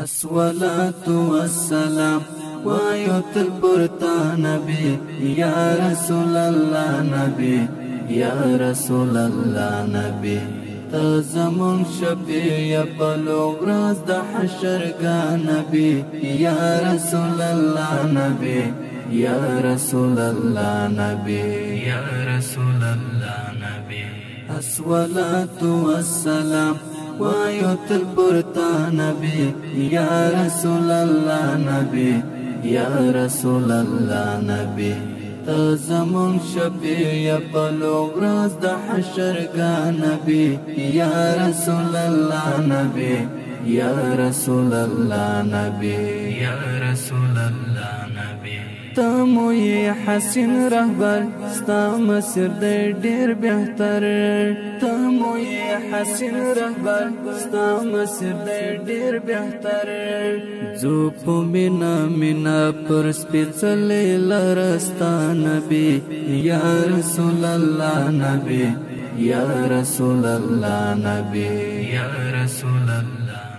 الصلاة والسلام وآية البرتا نبي يا رسول الله نبي يا رسول الله نبي تزمون شفيع بلوغ راز دا حشر کا نبي يا رسول الله نبي يا رسول الله نبي يا رسول الله نبي الصلاة والسلام وآية البرتا نبي يا رسول الله نبي يا رسول الله نبي تزمون شفيع بلوغ راز دا حشر کا نبي يا رسول الله نبي يا رسول الله نبي يا رسول الله نبي تموي حسين رهبر ستا مسير دي دير بهتر تموي حسين رهبر ستا مسير دي دير بهتر زوپ منا پر سپیڅلې لرستا نبي يا رسول الله نبي يا رسول الله نبي يا رسول الله